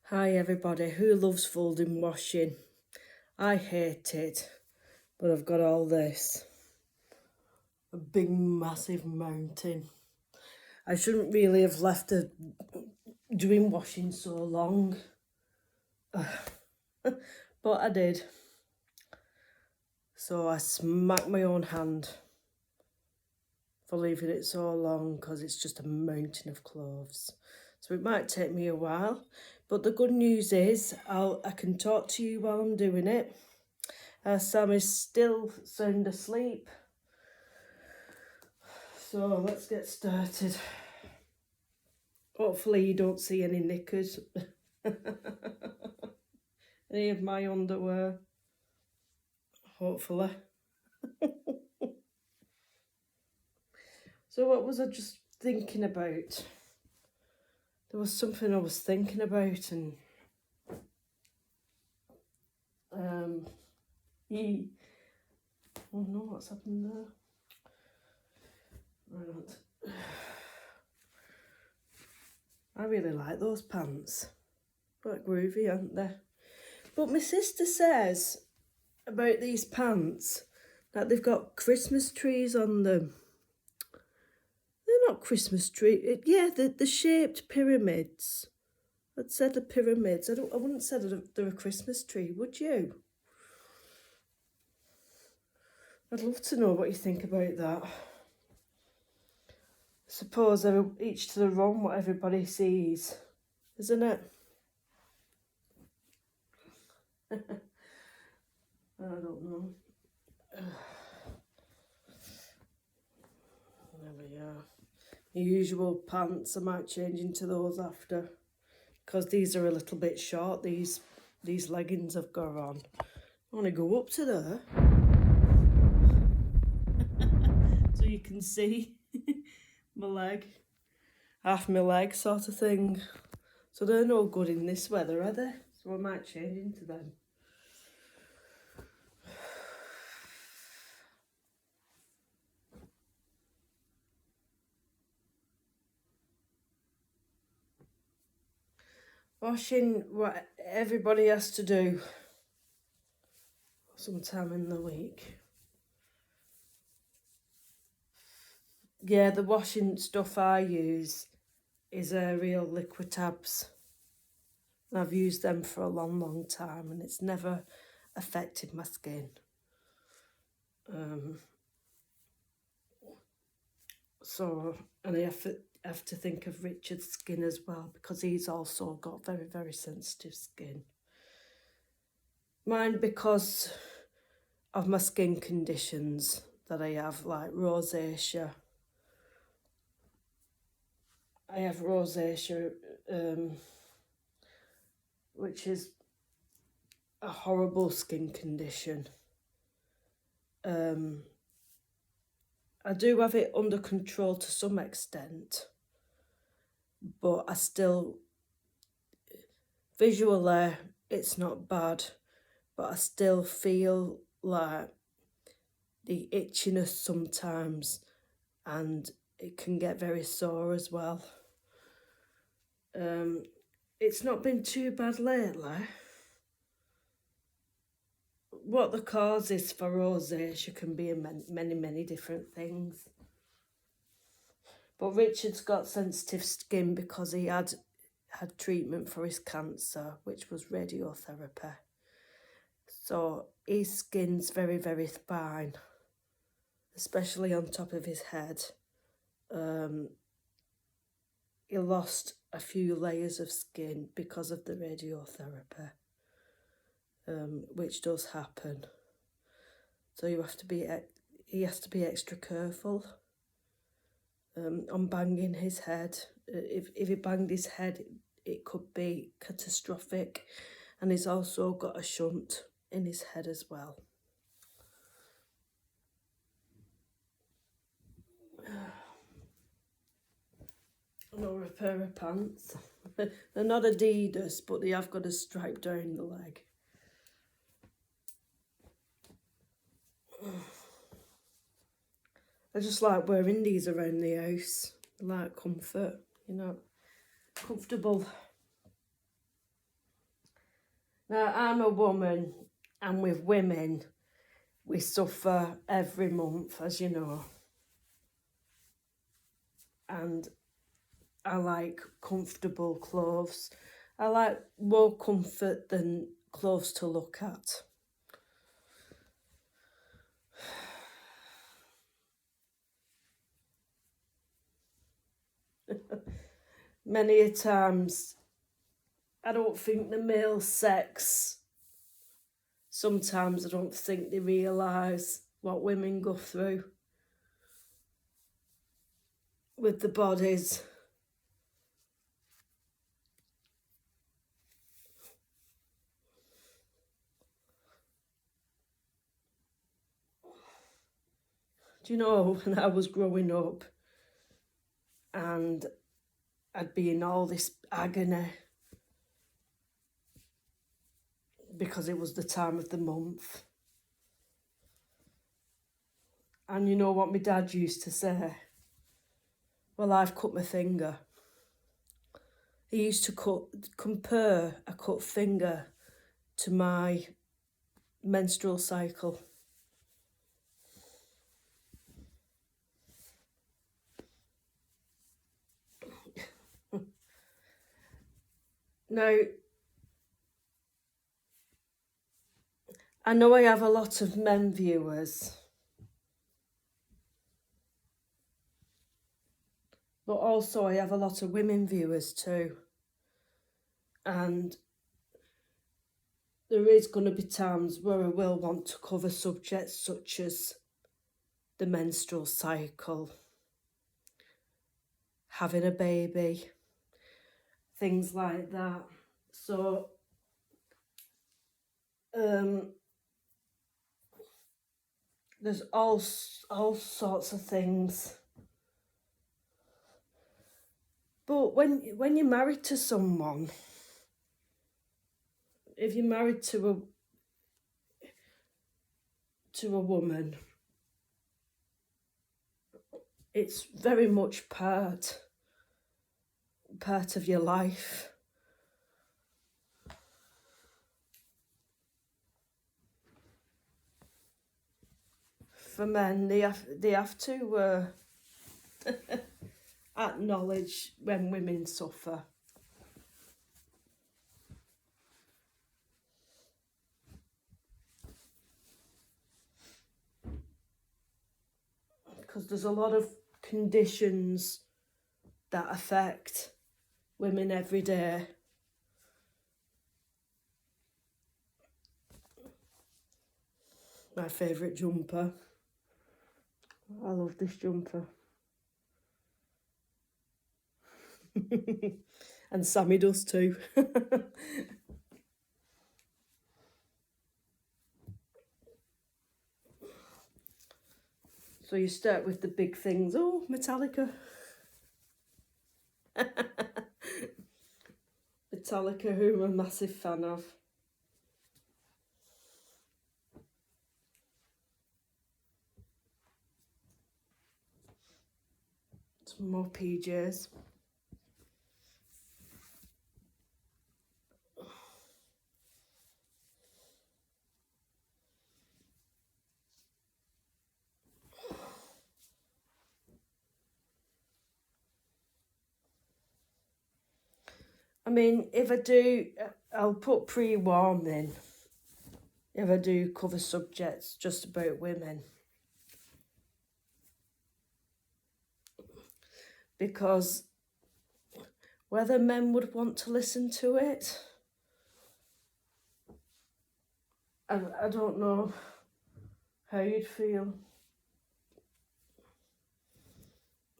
Hi everybody, who loves folding washing? I hate it, but I've got all this. A big massive mountain. I shouldn't really have left doing washing so long, but I did. So I smacked my own hand for leaving it so long because it's just a mountain of clothes. So it might take me a while, but the good news is I can talk to you while I'm doing it. Sam is still sound asleep. So let's get started. Hopefully you don't see any knickers. Any of my underwear. Hopefully. So what was I just thinking about? There was something I was thinking about and oh no, what's happened there? Right. I really like those pants. Quite groovy, aren't they? But my sister says about these pants that they've got Christmas trees on them. They're not Christmas tree. Yeah, the shaped pyramids. I'd said the pyramids. I wouldn't say that they're a Christmas tree, would you? I'd love to know what you think about that. I suppose they're each to their own, what everybody sees, isn't it? I don't know. There we are. The usual pants, I might change into those after, because these are a little bit short, these leggings I've got on. I want to go up to there so you can see my leg, half my leg sort of thing. So they're no good in this weather, are they? So I might change into them. Washing what everybody has to do sometime in the week. Yeah, the washing stuff I use is Ariel Liquitabs. And I've used them for a long time and it's never affected my skin. And I have to think of Richard's skin as well because he's also got very sensitive skin. Mine, because of my skin conditions that I have, like rosacea. I have rosacea, which is a horrible skin condition. I do have it under control to some extent, but I still, visually, it's not bad, but I still feel like the itchiness sometimes, and it can get very sore as well. It's not been too bad lately. What the cause is for rosacea can be many different things. But Richard's got sensitive skin because he had treatment for his cancer, which was radiotherapy. So his skin's very fine, especially on top of his head. He lost a few layers of skin because of the radiotherapy, which does happen. So he has to be extra careful on banging his head. If he banged his head, it could be catastrophic. And he's also got a shunt in his head as well. Another pair of pants. They're not Adidas, but they have got a stripe down the leg. I just like wearing these around the house. I like comfort, you know, comfortable. Now, I'm a woman, and with women, we suffer every month, as you know. And I like comfortable clothes. I like more comfort than clothes to look at. Many a times, I don't think the male sex, sometimes I don't think they realise what women go through with the bodies. Do you know, when I was growing up and I'd be in all this agony because it was the time of the month. And you know what my dad used to say? Well, I've cut my finger. He used to compare a cut finger to my menstrual cycle. Now, I know I have a lot of men viewers, but also I have a lot of women viewers too. And there is going to be times where I will want to cover subjects such as the menstrual cycle, having a baby, things like that. So, there's all sorts of things. But when you're married to someone, if you're married to a woman, it's very much part of your life. For men, they have to acknowledge when women suffer. Because there's a lot of conditions that affect women every day. My favourite jumper. I love this jumper. And Sammy does too. So you start with the big things. Oh, Metallica. Metallica, who I'm a massive fan of. Some more PJs. I mean, if I do, I'll put pre-warning if I do cover subjects just about women. Because whether men would want to listen to it, I don't know how you'd feel.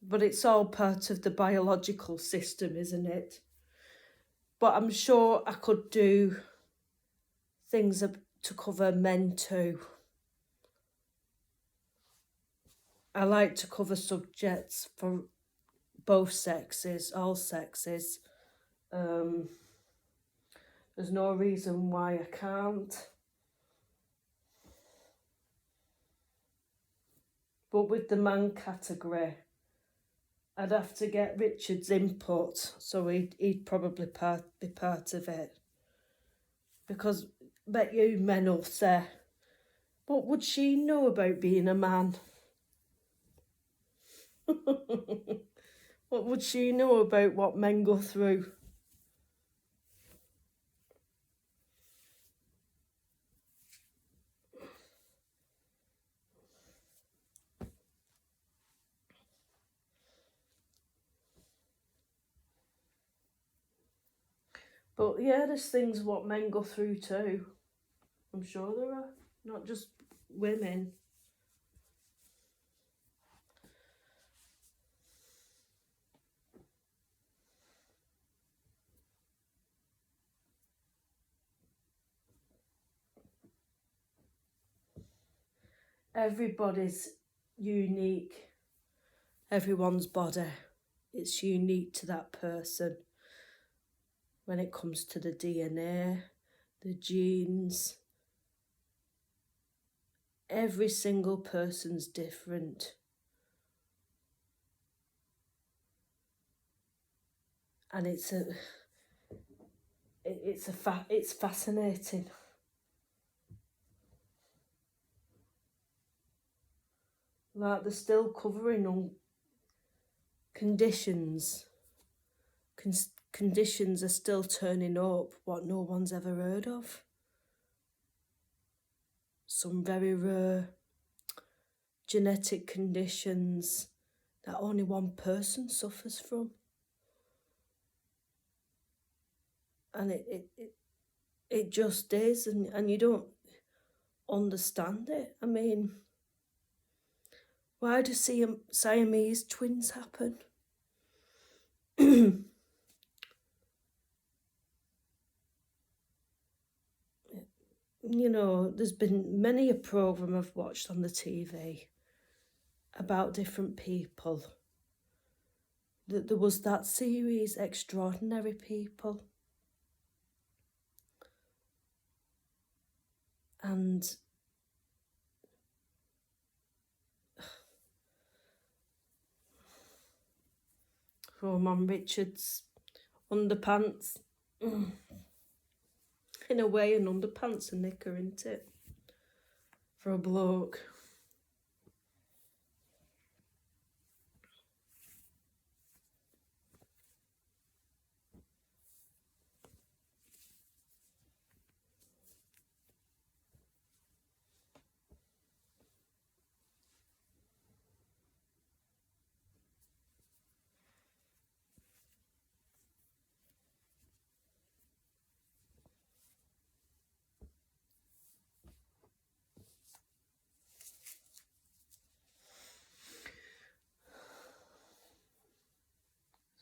But it's all part of the biological system, isn't it? But I'm sure I could do things to cover men too. I like to cover subjects for both sexes, all sexes. There's no reason why I can't. But with the man category, I'd have to get Richard's input, so he'd probably be part of it. Because bet you men will say, what would she know about being a man? What would she know about what men go through? But yeah, there's things what men go through too. I'm sure there are, not just women. Everybody's unique. Everyone's body, it's unique to that person. When it comes to the DNA, the genes, every single person's different. And it's fascinating. Like they're still covering on conditions. Conditions are still turning up what no one's ever heard of. Some very rare genetic conditions that only one person suffers from. And it just is, and you don't understand it. I mean, why do Siamese twins happen? You know, there's been many a programme I've watched on the TV about different people. There was that series, Extraordinary People. And Roman Richards' underpants. In a way, an underpants a knicker, isn't it? For a bloke.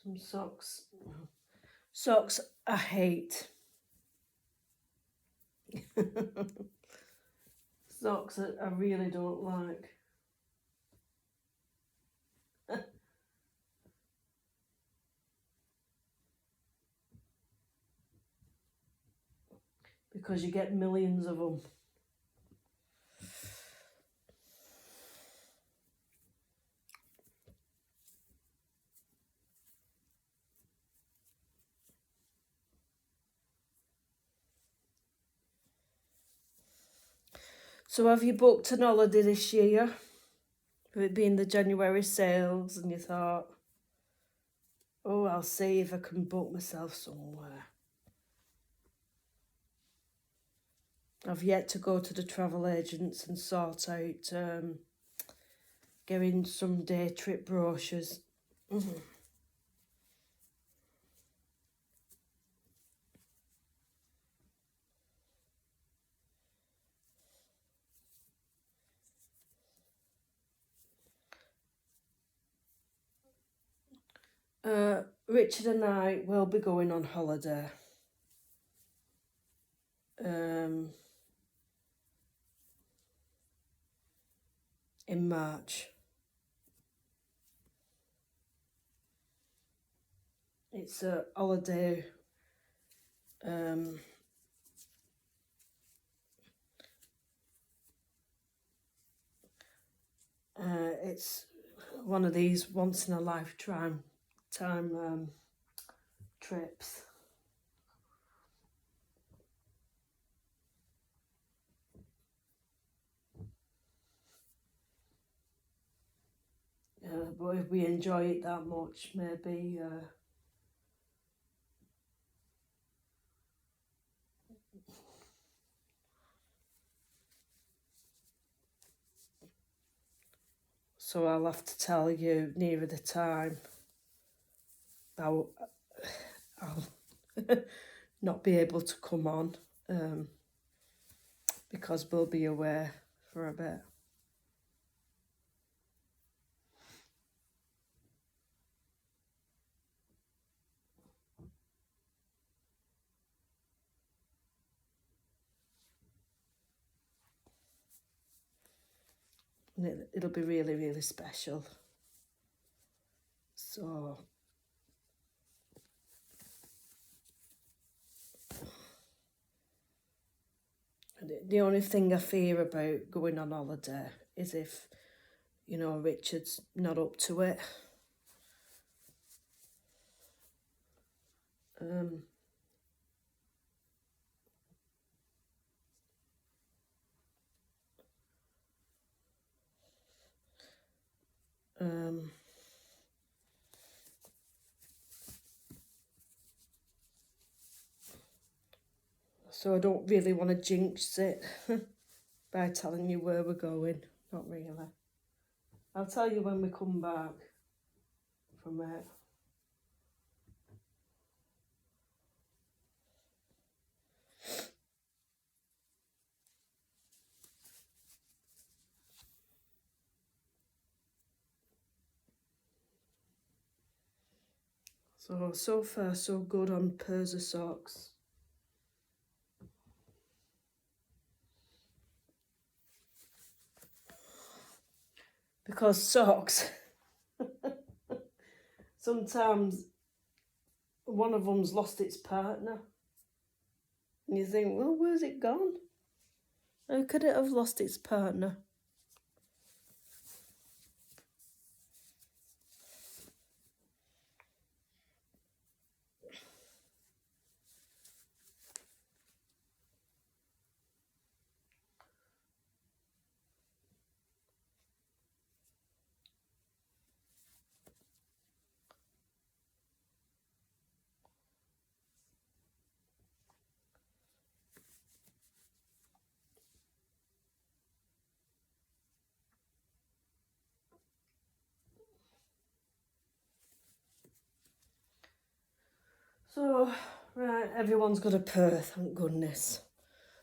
Some socks. Socks I hate. Socks that I really don't like. Because you get millions of them. So have you booked an holiday this year? With it being the January sales, and you thought, oh, I'll see if I can book myself somewhere. I've yet to go to the travel agents and sort out getting some day trip brochures. Richard and I will be going on holiday. In March. It's a holiday it's one of these once in a lifetime trips. But if we enjoy it that much, maybe so I'll have to tell you nearer the time. I'll not be able to come on because we'll be away for a bit. And it'll be really, really special. So the only thing I fear about going on holiday is if, you know, Richard's not up to it. So I don't really want to jinx it by telling you where we're going. Not really. I'll tell you when we come back from it. So far so good on pairs of socks. Because socks, sometimes one of them's lost its partner. And you think, well, where's it gone? How could it have lost its partner? So, right, everyone's got a pair, thank goodness.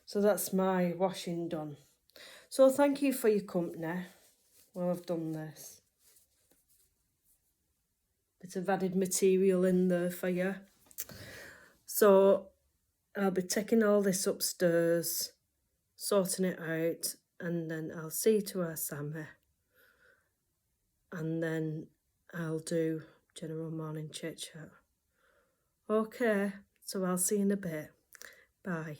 So that's my washing done. So thank you for your company while I've done this. Bit of added material in there for you. So I'll be taking all this upstairs, sorting it out, and then I'll see to our Sammy. And then I'll do general morning chit chat. Okay, so I'll see you in a bit. Bye.